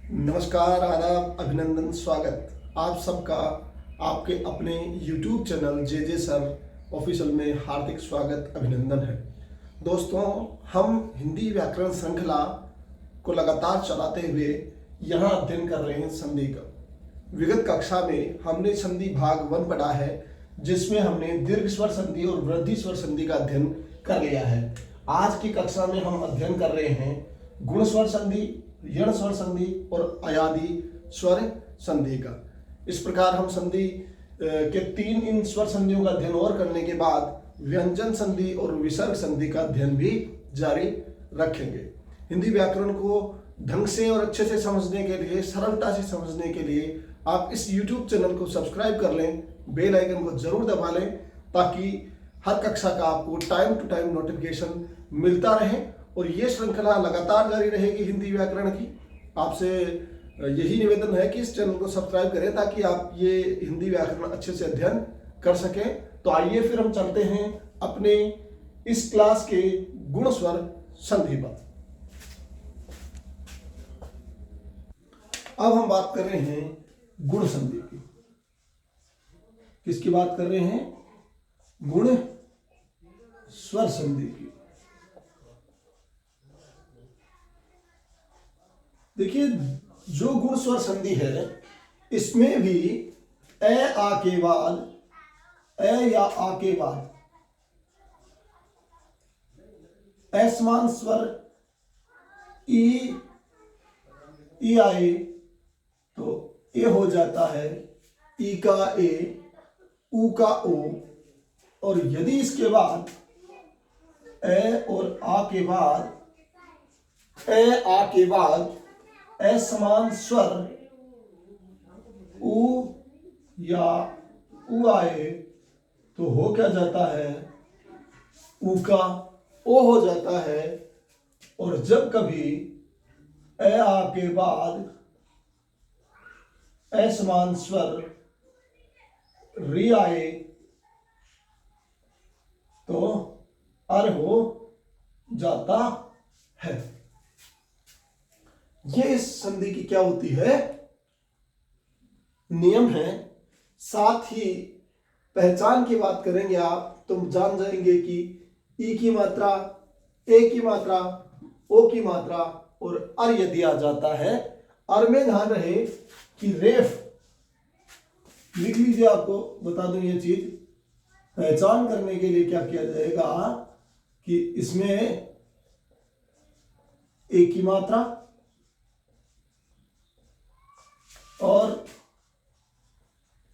नमस्कार, आदाब, अभिनंदन, स्वागत आप सबका आपके अपने YouTube चैनल जे सर ऑफिशियल में हार्दिक स्वागत अभिनंदन है। दोस्तों, हम हिंदी व्याकरण श्रृंखला को लगातार चलाते हुए यहाँ अध्ययन कर रहे हैं संधि का। विगत कक्षा में हमने संधि भाग 1 पढ़ा है, जिसमें हमने दीर्घ स्वर संधि और वृद्धि स्वर संधि का अध्ययन कर लिया है। आज की कक्षा में हम अध्ययन कर रहे हैं गुण स्वर संधि, यण स्वर संधि और अयादि स्वर संधि का। इस प्रकार हम संधि के 3 इन स्वर संधियों का अध्ययन और करने के बाद व्यंजन संधि और विसर्ग संधि का अध्ययन भी जारी रखेंगे। हिंदी व्याकरण को ढंग से और अच्छे से समझने के लिए, सरलता से समझने के लिए आप इस YouTube चैनल को सब्सक्राइब कर लें, बेल आइकन को जरूर दबा लें, ताकि हर कक्षा का आपको टाइम टू टाइम नोटिफिकेशन मिलता रहे और ये श्रृंखला लगातार जारी रहेगी हिंदी व्याकरण की। आपसे यही निवेदन है कि इस चैनल को सब्सक्राइब करें, ताकि आप ये हिंदी व्याकरण अच्छे से अध्ययन कर सकें। तो आइए फिर हम चलते हैं अपने इस क्लास के गुण स्वर संधि पर। अब हम बात कर रहे हैं गुण संधि की। किसकी बात कर रहे हैं? गुण स्वर संधि की। देखिए, जो गुण स्वर संधि है, इसमें भी ए आ के बाद, ए या आ के बाद असमान स्वर ई आए तो ए हो जाता है ई का ए, ऊ का ओ, और यदि इसके बाद ए और आ के बाद, ए आ के बाद असमान स्वर ऊ या ऊ आए तो हो क्या जाता है? ऊ का ओ हो जाता है। और जब कभी ए आ के बाद असमान स्वर री आए तो अर हो जाता है। ये इस संधि की क्या होती है? नियम है। साथ ही पहचान की बात करेंगे आप तो जान जाएंगे कि ई की मात्रा, ए की मात्रा, ओ की मात्रा और अर यदि आ जाता है, अर में ध्यान रहे कि रेफ लिख लीजिए। आपको बता दूं ये चीज पहचान करने के लिए क्या किया जाएगा कि इसमें ए की मात्रा और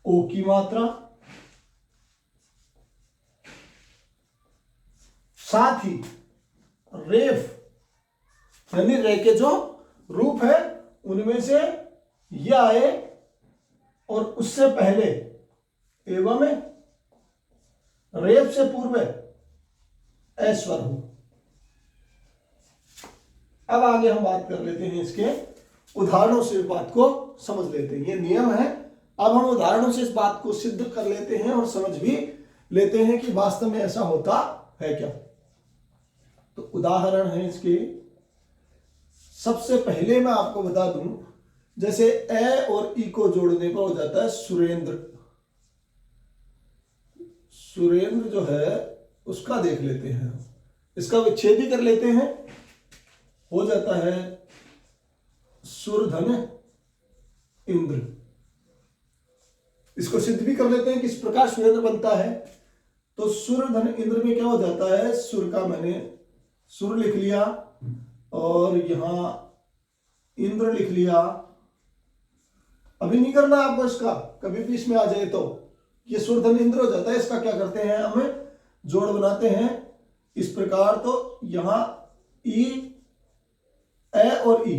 ओ की मात्रा, साथ ही रेफ यानी रे के जो रूप है उनमें से यह आए और उससे पहले एवं में रेफ से पूर्व ऐश्वर हो। अब आगे हम बात कर लेते हैं, इसके उदाहरणों से इस बात को समझ लेते हैं। ये नियम है। अब हम उदाहरणों से इस बात को सिद्ध कर लेते हैं और समझ भी लेते हैं कि वास्तव में ऐसा होता है क्या। तो उदाहरण है इसके। सबसे पहले मैं आपको बता दूं, जैसे ए और ई को जोड़ने पर हो जाता है सुरेंद्र। सुरेंद्र जो है उसका देख लेते हैं, इसका विच्छेद भी कर लेते हैं, हो जाता है सुरधन इंद्र। इसको सिद्ध भी कर लेते हैं किस प्रकार सुरेंद्र बनता है। तो सुरधन इंद्र में क्या हो जाता है? सुर का मैंने सुर लिख लिया और यहां इंद्र लिख लिया। अभी नहीं करना आपको इसका, कभी भी इसमें आ जाए तो ये सुरधन इंद्र हो जाता है। इसका क्या करते हैं? हम जोड़ बनाते हैं इस प्रकार। तो यहां ई, ए और ई,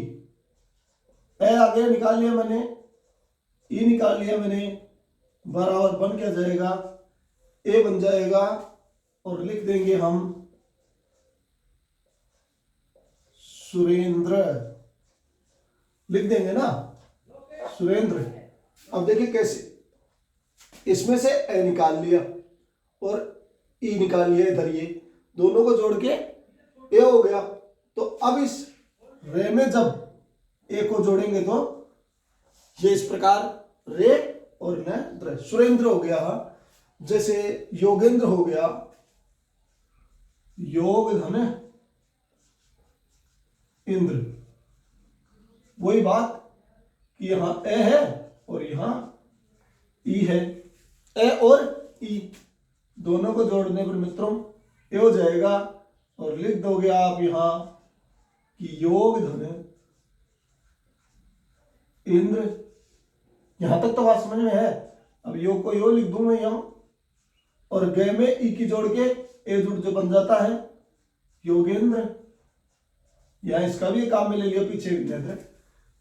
ए आगे निकाल लिया मैंने, ई निकाल लिया मैंने, बराबर बन क्या जाएगा? ए बन जाएगा। और लिख देंगे हम सुरेंद्र, लिख देंगे ना सुरेंद्र। अब देखिए कैसे, इसमें से ए निकाल लिया और ई निकाल लिया, इधर ये दोनों को जोड़ के ए हो गया। तो अब इस रे में जब ए को जोड़ेंगे तो ये इस प्रकार रे और न द्र। सुरेंद्र हो गया, जैसे योगेंद्र हो गया, योग धन इंद्र। वही बात कि यहां ए है और यहां ई है। ए और ई दोनों को जोड़ने पर मित्रों ये हो जाएगा, और लिख दोगे आप यहां कि योग धन इंद्र। यहां तक तो बात समझ में है। अब योग को यो लिख दूं मैं यहां, और ग में ई की जोड़ के ए जुड़ जो बन जाता है योगेंद्र। यहां इसका भी काम में ले लिया पीछे विद्याधर,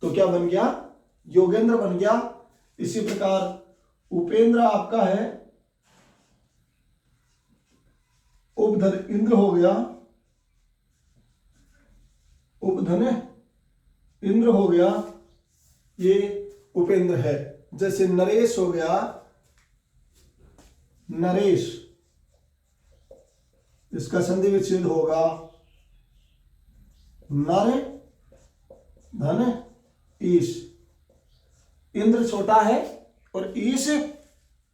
तो क्या बन गया, योगेंद्र बन गया। इसी प्रकार उपेंद्र आपका है, उपधन इंद्र हो गया, उपधन इंद्र हो गया, ये उपेंद्र है। जैसे नरेश हो गया, नरेश, इसका संधि विच्छेद होगा नर धन ईश। इंद्र छोटा है और ईश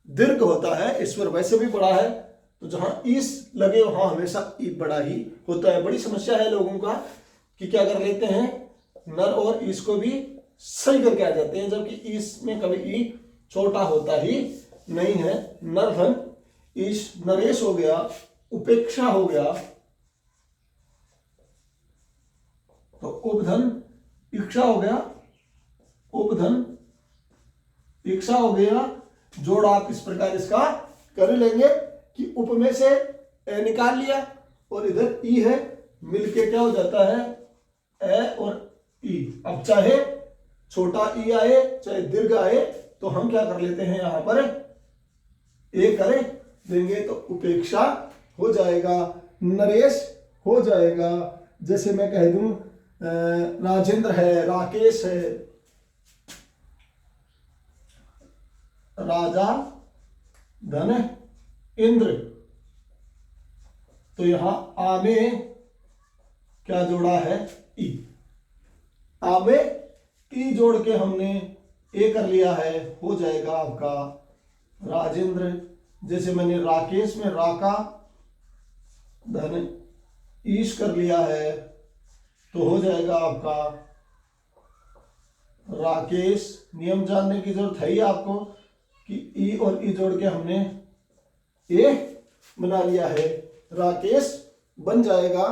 दीर्घ होता है, ईश्वर वैसे भी बड़ा है, तो जहां ईश लगे वहां हमेशा ई बड़ा ही होता है। बड़ी समस्या है लोगों का कि क्या कर लेते हैं, नर और ईश को भी सही करके आ जाते हैं, जबकि ईश में कभी ई छोटा होता ही नहीं है। नर धन ईश, नरेश हो गया, उपेक्षा हो गया, तो उपधन इक्षा हो गया, उपधन इक्षा हो गया। जोड़ आप इस प्रकार इसका कर लेंगे कि उप में से ए निकाल लिया और इधर ई है, मिलके क्या हो जाता है ए और ई। अब चाहे छोटा ई आए चाहे दीर्घ आए, तो हम क्या कर लेते हैं, यहां पर ए करें देंगे तो उपेक्षा हो जाएगा, नरेश हो जाएगा। जैसे मैं कह दूं राजेंद्र है, राकेश है, राजा धन इंद्र, तो यहां आ में क्या जोड़ा है, ई। आ में ई जोड़ के हमने ए कर लिया है, हो जाएगा आपका राजेंद्र। जैसे मैंने राकेश में राका धन ईश कर लिया है, तो हो जाएगा आपका राकेश। नियम जानने की जरूरत है ही आपको कि ई और ई जोड़ के हमने ए बना लिया है, राकेश बन जाएगा।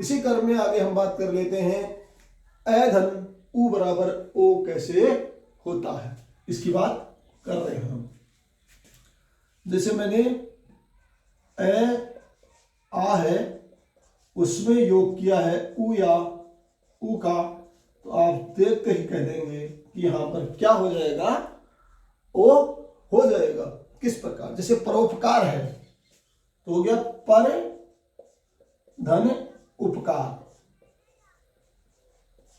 इसी क्रम में आगे हम बात कर लेते हैं ए धन उ बराबर ओ कैसे होता है, इसकी बात कर रहे हैं हम। जैसे मैंने ए आ है उसमें योग किया है उ या उ का, तो आप देखते ही कह देंगे कि यहां पर क्या हो जाएगा, ओ हो जाएगा। किस प्रकार, जैसे परोपकार है तो हो गया पर धन उपकार,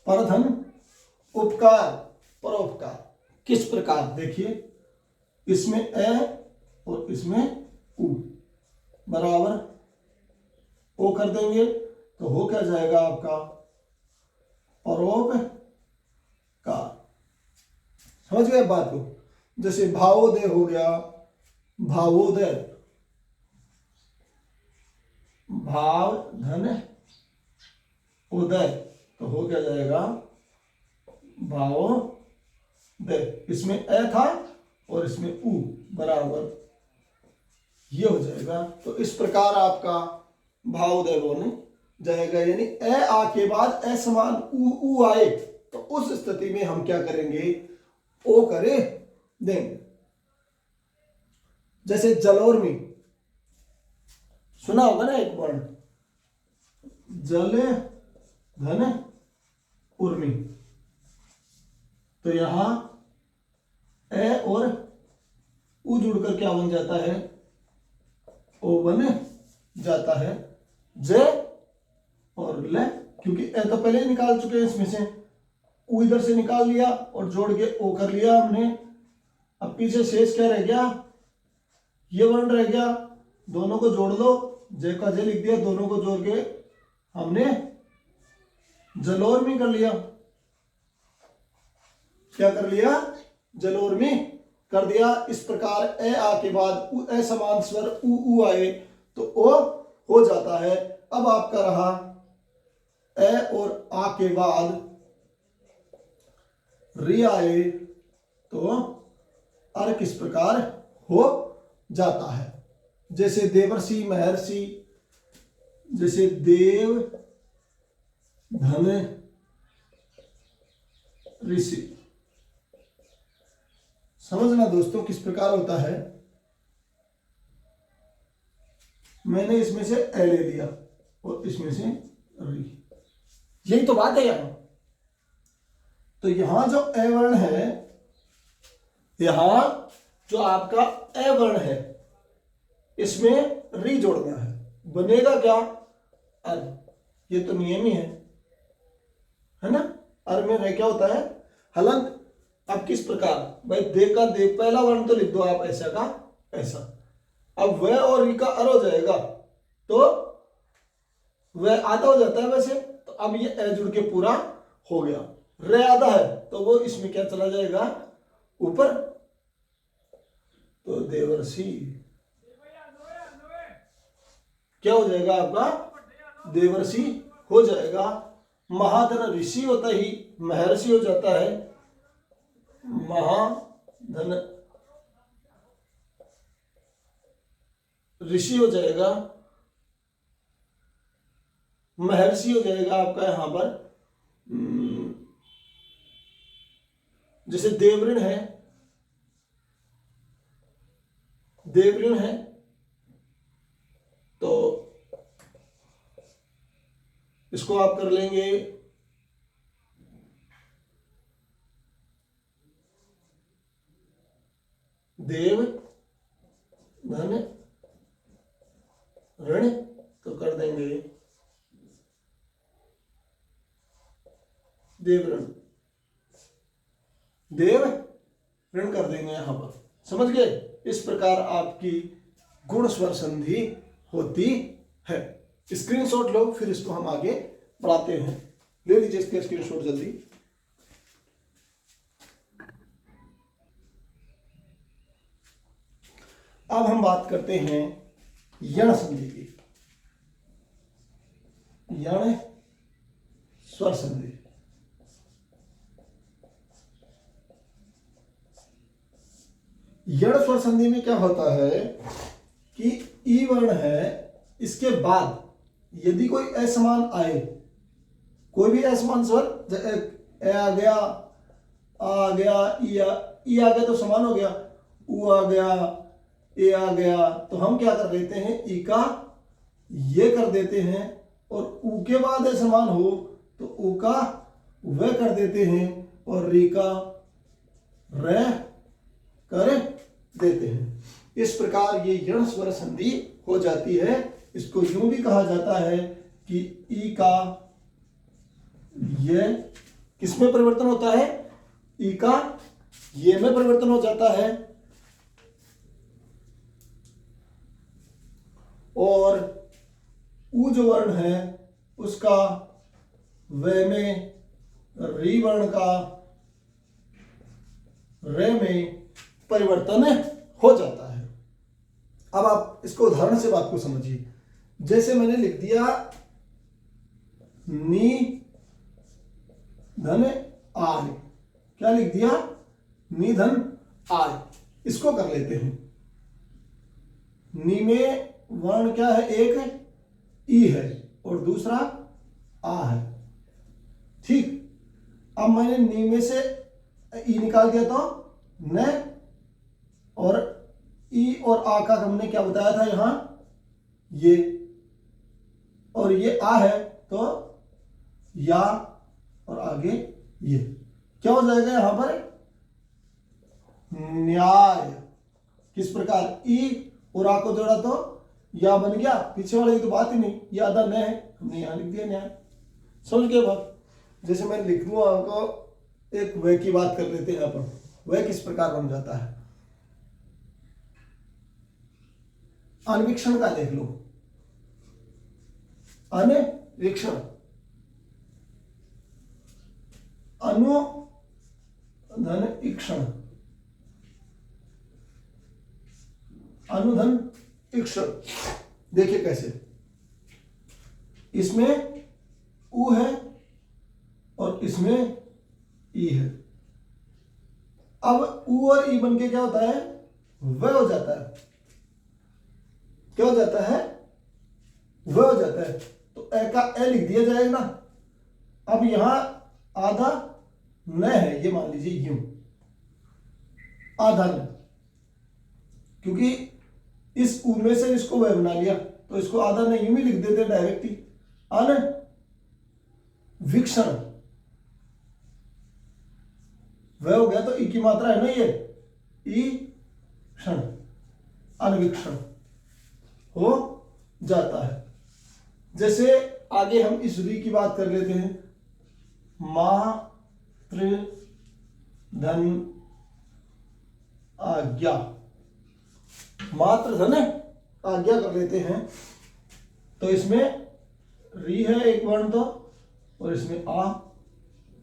पर धन उपकार, परोपकार। किस प्रकार, देखिए इसमें ए और इसमें उ बराबर ओ कर देंगे तो हो क्या जाएगा आपका परोपकार। समझ गए बात को। जैसे भावोदय हो गया, भावोदय, भाव धन उदय, तो हो क्या जाएगा भावोदय। इसमें ए था और इसमें उ बराबर ये हो जाएगा। तो इस प्रकार आपका भावोदय बन जाएगा। यानी ए आ के बाद ए समान उ आए तो उस स्थिति में हम क्या करेंगे, ओ करे देंगे। जैसे जलोर्मी सुना होगा ना एक वर्ण, जल धन उर्मी, तो यहां ए और उ जुड़कर क्या बन जाता है, ओ बन जाता है। ज और ल, क्योंकि ए तो पहले ही निकाल चुके हैं इसमें से, उ इधर से निकाल लिया और जोड़ के ओ कर लिया हमने। अब पीछे शेष क्या रह गया, ये वर्ण रह गया, दोनों को जोड़ दो, जय का जय लिख दिया, दोनों को जोड़ के हमने जलोर्मी कर लिया। क्या कर लिया, जलोर्मी कर दिया। इस प्रकार ए आ के बाद ए समान स्वर उ आए तो ओ हो जाता है। अब आपका रहा ए और आ के बाद री आए तो अर किस प्रकार हो जाता है। जैसे देवर्षि महर्षि, जैसे देव धन ऋषि। समझना दोस्तों किस प्रकार होता है। मैंने इसमें से ए ले लिया और इसमें से री, यही तो बात है यहां। तो यहां जो ए वर्ण है, यहां जो आपका ए वर्ण है, इसमें री जोड़ना है, बनेगा क्या, अर। ये तो नियम ही है ना। अर में रह क्या होता है, हलंत। अब किस प्रकार, भाई दे का दे पहला वर्ण तो लिख दो आप ऐसा का ऐसा। अब वह और री का अर हो जाएगा तो वह आधा हो जाता है वैसे। तो अब ये ए जुड़ के पूरा हो गया। रे आधा है तो वो इसमें क्या चला जाएगा ऊपर, तो देवर्षि क्या हो जाएगा आपका, देवर्षि हो जाएगा। महाधन ऋषि होता ही महर्षि हो जाता है, महाधन ऋषि हो जाएगा, महर्षि हो जाएगा आपका यहां पर। जैसे देवऋण है, देवऋण है तो इसको आप कर लेंगे देव धन ऋण, तो कर देंगे देवऋण, देव ऋण कर देंगे यहां पर। समझ गए। इस प्रकार आपकी गुण स्वर संधि होती है। स्क्रीनशॉट लो, फिर इसको हम आगे बढ़ाते हैं। ले लीजिए इसके स्क्रीनशॉट जल्दी। अब हम बात करते हैं यण संधि की। यण स्वर संधि। यण स्वर संधि में क्या होता है कि ई वर्ण है, इसके बाद यदि कोई असमान आए, कोई भी असमान स्वर, ए आ गया, आ गया, ई आ गया तो समान हो गया, उ आ गया, ए आ गया, तो हम क्या कर देते हैं, ई का ये कर देते हैं, और उ के बाद समान हो तो उ का वह कर देते हैं, और री का रे कर देते हैं। इस प्रकार ये यण स्वर संधि हो जाती है। इसको यूं भी कहा जाता है कि ई का ये किसमें परिवर्तन होता है, ई का ये में परिवर्तन हो जाता है, और उ जो वर्ण है उसका वे में, री वर्ण का रे में परिवर्तन हो जाता है। अब आप इसको उदाहरण से बात को समझिए। जैसे मैंने लिख दिया नी धन आय, क्या लिख दिया, नी धन आय। इसको कर लेते हैं। नी में वर्ण क्या है, एक ई है और दूसरा आ है। ठीक। अब मैंने नी में से ई निकाल दिया तो न, और ई और आ का हमने क्या बताया था यहां ये, और ये आ है तो या, और आगे ये क्या हो जाएगा यहां पर, न्याय। किस प्रकार, ई और आ को जोड़ा तो या बन गया, पीछे वाले की तो बात ही नहीं, ये आधा न है, हमने यहां लिख दिया न्याय। समझ गए बात। जैसे मैं लिख दूं आपको, एक वह की बात कर लेते हैं अपन, वह किस प्रकार बन जाता है। अन्वीक्षण का देख लो, अन्वीक्षण, अनु धन इक्षण, अनुधन इक्षण। देखिए कैसे, इसमें उ है और इसमें ई है। अब उ और ई बन के क्या होता है, व हो जाता है। क्या हो जाता है, व हो जाता है। तो ए का ए लिख दिया जाएगा ना। अब यहां आधा न है, ये मान लीजिए यूं, आधा न, क्योंकि इस उ में से इसको वह बना लिया, तो इसको आधा न यूं भी लिख देते डायरेक्टली, अन वीक्षण। वह हो गया, तो ई की मात्रा है ना ये, ई क्षण, अनवीक्षण हो जाता है। जैसे आगे हम इस री की बात कर लेते हैं, मातृ धन आज्ञा, मात्र धन आज्ञा कर लेते हैं। तो इसमें री है एक वर्ण तो, और इसमें आ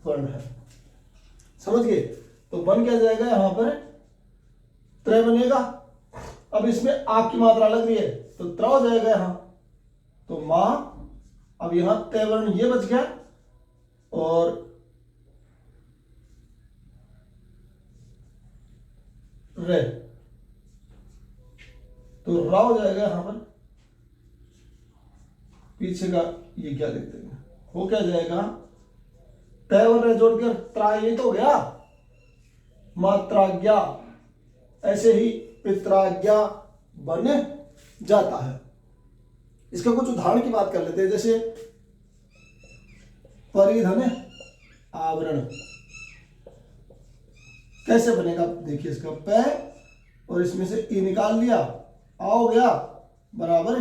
वर्ण है, समझ गए। तो बन क्या जाएगा, यहां पर त्रय बनेगा। अब इसमें आ की मात्रा लग रही है तो त्र हो जाएगा यहां, तो मां। अब यहां तय वर्ण ये बच गया, और रे, तो रा हो जाएगा यहां पर। पीछे का ये क्या लिखते हैं, वो क्या जाएगा, तय और रे जोड़कर त्रा, ये तो हो गया मात्राज्ञा। ऐसे ही पित्राज्ञा बन जाता है। इसका कुछ उदाहरण की बात कर लेते हैं। जैसे परिधन आवरण कैसे बनेगा, देखिए इसका पै और इसमें से ई निकाल लिया, आ हो गया बराबर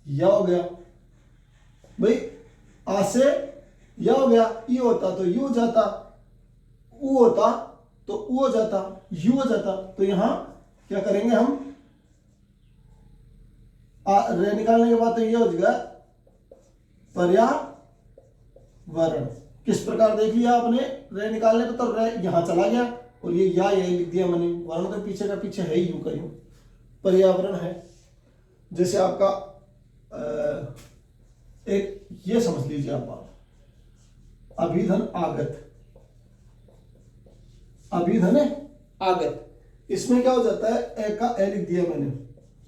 या हो गया। भाई आ से या हो गया, ई होता तो यू हो जाता, उ होता तो उ हो जाता, यू हो जाता। तो यहां क्या करेंगे हम, रे निकालने के बाद तो ये हो जाएगा पर्यावरण। किस प्रकार देख लिया आपने, रे निकालने पे तो रे यहां चला गया, और ये या यही लिख दिया मैंने, वर्ण तो पीछे का पीछे है ही, यूं का यूं पर्यावरण है। जैसे आपका एक ये समझ लीजिए आप बात, अभिधन आगत, अभिधन आगत, इसमें क्या हो जाता है, ए का ए लिख दिया मैंने,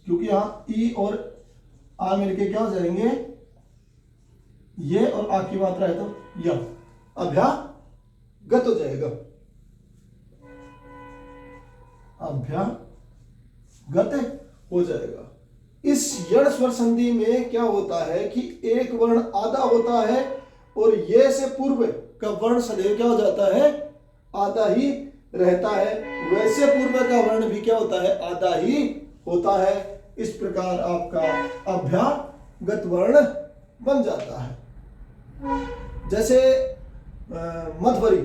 क्योंकि यहां ई और आ मिलके क्या हो जाएंगे, ये और आ की मात्रा है तो या, अभ्यागत हो जाएगा, अभ्यागत हो जाएगा। इस यण स्वर संधि में क्या होता है कि एक वर्ण आधा होता है, और ये से पूर्व का वर्ण सदैव क्या हो जाता है, आधा ही रहता है। वैसे पूर्व का वर्ण भी क्या होता है, आधा ही होता है। इस प्रकार आपका अभ्यागत वर्ण बन जाता है। जैसे मध्यवरी,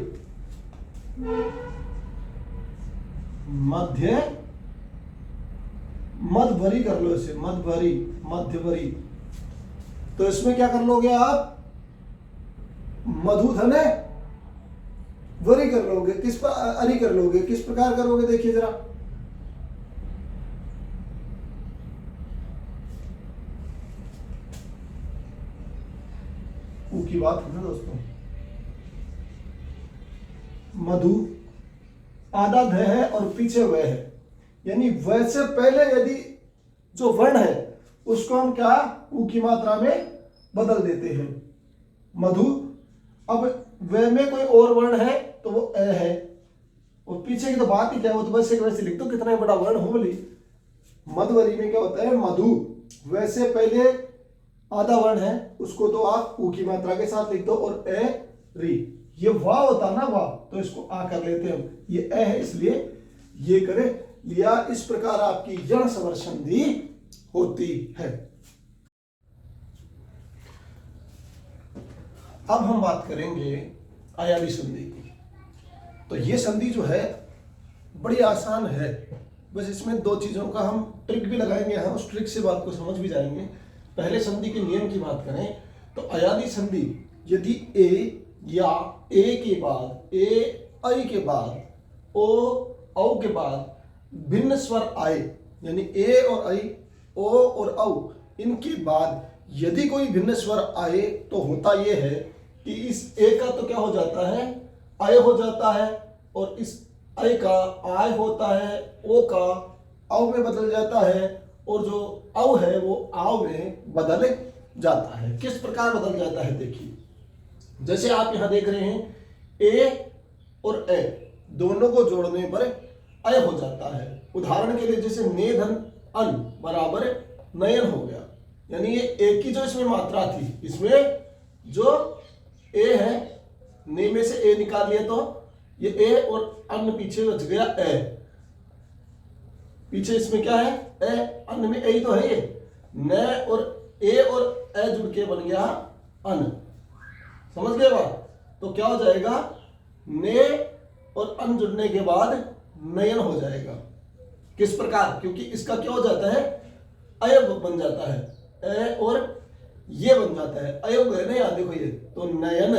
मध्यवरी कर लो इसे, मध्यवरी, मध्यवरी। तो इसमें क्या कर लोगे आप, मधुधन वरी कर लोगे, किस पर अरी कर लोगे, किस प्रकार करोगे, देखिए जरा। की बात है ना दोस्तों, मधु आधा ध है और पीछे वह है, यानी वह से पहले यदि जो वर्ण है उसको हम क्या उ की मात्रा में बदल देते हैं, मधु। अब वह में कोई और वर्ण है तो वो ए है, और पीछे की तो बात ही क्या है, वो तो वैसे वैसे लिख दो, कितना बड़ा वर्ण हो बोली। मधुवरी में क्या होता है, मधु वैसे पहले आधा वर्ण है, उसको तो आप उ की मात्रा के साथ लिख दो, और ए री, ये वाह होता ना वाह, तो इसको आ कर लेते हैं हम, ये ए है इसलिए ये करे लिया। इस प्रकार आपकी यण स्वर संधि होती है। अब हम बात करेंगे अयादी संधि की। तो ये संधि जो है बड़ी आसान है, बस इसमें दो चीजों का हम ट्रिक भी लगाएंगे, हम उस ट्रिक से बात को समझ भी जाएंगे। पहले संधि के नियम की बात करें तो अयादी संधि, यदि ए या ए के बाद ए ऐ के बाद ओ औ के बाद भिन्न स्वर आए, यानी ए और ऐ, ओ और औ, इनके बाद यदि कोई भिन्न स्वर आए तो होता यह है कि इस ए का तो क्या हो जाता है, आय हो जाता है, और इस ऐ का आय होता है, ओ का औ में बदल जाता है, और जो औ है वो आव में बदल जाता है। किस प्रकार बदल जाता है देखिए, जैसे आप यहां देख रहे हैं ए और ए दोनों को जोड़ने पर अय हो जाता है। उदाहरण के लिए जैसे ने धन अन बराबर नयन हो गया, यानी ये एक की जो इसमें मात्रा थी, इसमें जो ए है, ने में से ए निकाल लिया तो ये ए और अन्न पीछे बच गया ए, पीछे इसमें क्या है ए, अन्न में ए ही तो है, ये न और ए और ए जुड़ के बन गया अन्न। समझ गए बात? तो क्या हो जाएगा, ने और अन जुड़ने के बाद नयन हो जाएगा। किस प्रकार? क्योंकि इसका क्या हो जाता है, अय बन जाता है, ए और ये बन जाता है, अय गए ना, याद देखो ये तो नयन।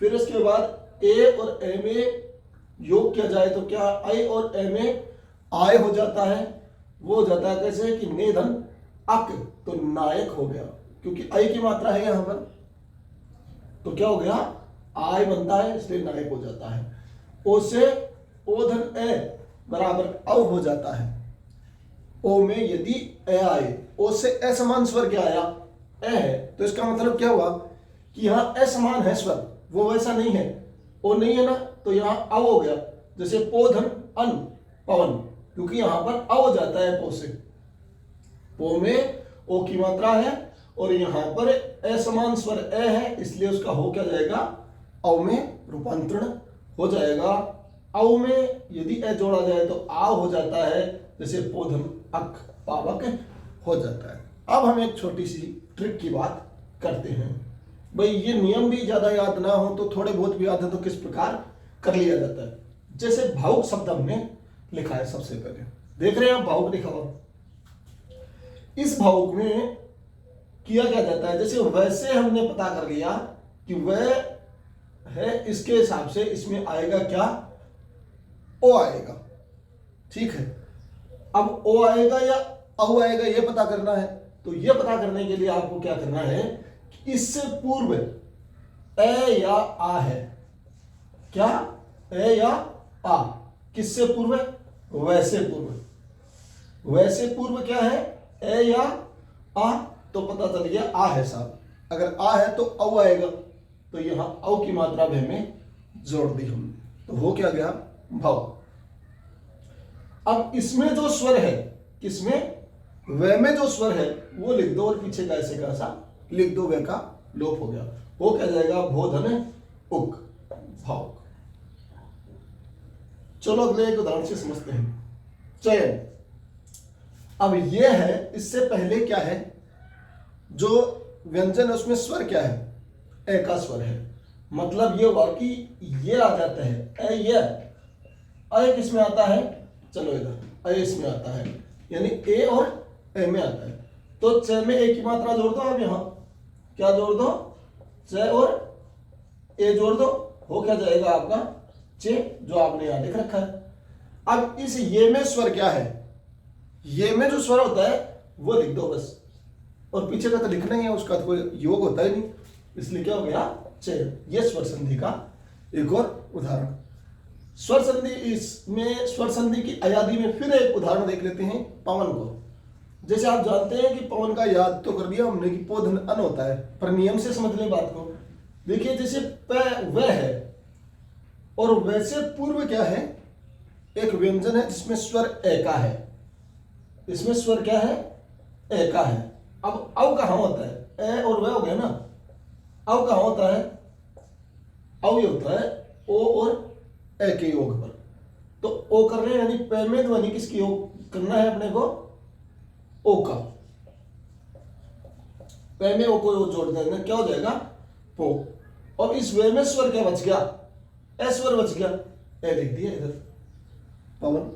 फिर इसके बाद ए और ए में योग किया जाए तो क्या, अय और ए में आय हो जाता है, वो हो जाता है कैसे कि ने धन अक, तो नायक हो गया, क्योंकि अय की मात्रा है यहां पर, तो क्या हो गया, आय बनता है, इसलिए नायक हो जाता है। ओ से ओ धन ए बराबर औ हो जाता है। ओ में यदि ए आए, ओ से असमान स्वर क्या आया, ए है, तो इसका मतलब क्या हुआ कि यहाँ असमान है स्वर, वो वैसा नहीं है, ओ नहीं है ना, तो यहाँ अ हो गया। जैसे पो धन अन पवन, क्योंकि यहाँ पर अ हो जाता है पो से, पो में ओ की मात्रा है और यहाँ पर असमान स्वर ए है, इसलिए उसका हो क्या जाएगा, औ में रूपांतरण हो जाएगा। औ में यदि ए जोड़ा जाए तो आ हो जाता है, जैसे पोधन अक पावक हो जाता है। अब हम एक छोटी सी ट्रिक की बात करते हैं। भाई ये नियम भी ज्यादा याद ना हो तो थोड़े बहुत भी याद है तो किस प्रकार कर लिया जाता है। जैसे भावुक शब्द हमने लिखा है, सबसे पहले देख रहे हैं आप भावुक लिखा हुआ, इस भावुक में किया क्या जाता है, जैसे वैसे हमने पता कर लिया कि वह है, इसके हिसाब से इसमें आएगा क्या, ओ आएगा, ठीक है। अब ओ आएगा या औ आएगा ये पता करना है, तो ये पता करने के लिए आपको क्या करना है कि इससे पूर्व ए या आ है, क्या ए या आ, किससे पूर्व, वैसे पूर्व, वैसे पूर्व क्या है, ए या आ, तो पता चल गया आ है साहब। अगर आ है तो औ आएगा, तो यहां औ की मात्रा वे में जोड़ दी हमने, तो हो क्या गया, भाव। अब इसमें जो स्वर है, किसमें, वे में जो स्वर है वो लिख दो और पीछे का ऐसे का ऐसा लिख दो, वे का लोप हो गया, वो क्या जाएगा, भोधन उक, भाव। चलो अगले एक उदाहरण से समझते हैं। चयन, अब ये है, इससे पहले क्या है, जो व्यंजन है उसमें स्वर क्या है, ए का स्वर है, मतलब ये हुआ कि ये आ जाता है ए, ये अय किसमें आता है, चलो इधर अय इसमें आता है, यानी ए और ए में आता है, तो च में ए की मात्रा जोड़ दो, आप यहां क्या जोड़ दो, च और ए जोड़ दो, हो क्या जाएगा आपका चे, जो आपने यहां लिख रखा है। अब इस ये में स्वर क्या है, ये में जो स्वर होता है वो लिख दो बस, और पीछे का तो लिखना ही है, उसका तो कोई योग होता ही नहीं, इसलिए क्या हो गया, चयन। ये स्वर संधि का एक और उदाहरण। स्वर संधि, इसमें स्वर संधि की अयादी में फिर एक उदाहरण देख लेते हैं, पवन को। जैसे आप जानते हैं कि पवन का याद तो कर दिया हमने कि पोधन अन होता है, पर नियम से समझ लें बात को। देखिए जैसे प वह है और वैसे पूर्व क्या है, एक व्यंजन है जिसमें स्वर ए का है, इसमें स्वर क्या है, ए का है। अब औ कहां होता है, ए और वह हो गया ना, औ कहां होता है, औ ये होता है ओ और ए के योग पर, तो ओ कर रहे हैं, यानी प में ध्वनि किसकी योग करना है अपने को, ओ का, प में ओ को जोड़ देना, क्या हो जाएगा, पो। और इस वे में स्वर क्या बच गया, ए स्वर बच गया, ए लिख दिया इधर, पवन,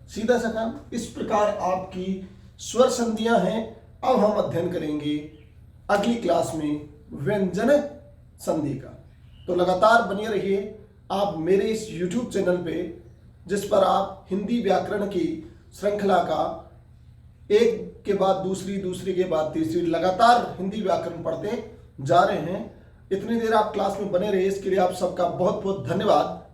सीधा सा काम। इस प्रकार आपकी स्वर संधियां हैं। अब हम अध्ययन करेंगे अगली क्लास में व्यंजन संधि का, तो लगातार बने रहिए। आप मेरे इस YouTube चैनल पे, जिस पर आप हिंदी व्याकरण की श्रृंखला का एक के बाद दूसरी, दूसरी के बाद तीसरी लगातार हिंदी व्याकरण पढ़ते जा रहे हैं। इतनी देर आप क्लास में बने रहे, इसके लिए आप सबका बहुत बहुत धन्यवाद।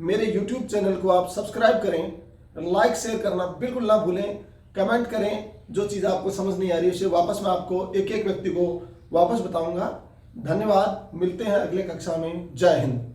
मेरे YouTube चैनल को आप सब्सक्राइब करें, लाइक शेयर करना बिल्कुल ना भूलें, कमेंट करें। जो चीज़ आपको समझ नहीं आ रही उसे वापस मैं आपको एक एक व्यक्ति को वापस बताऊंगा। धन्यवाद, मिलते हैं अगले कक्षा में। जय हिंद।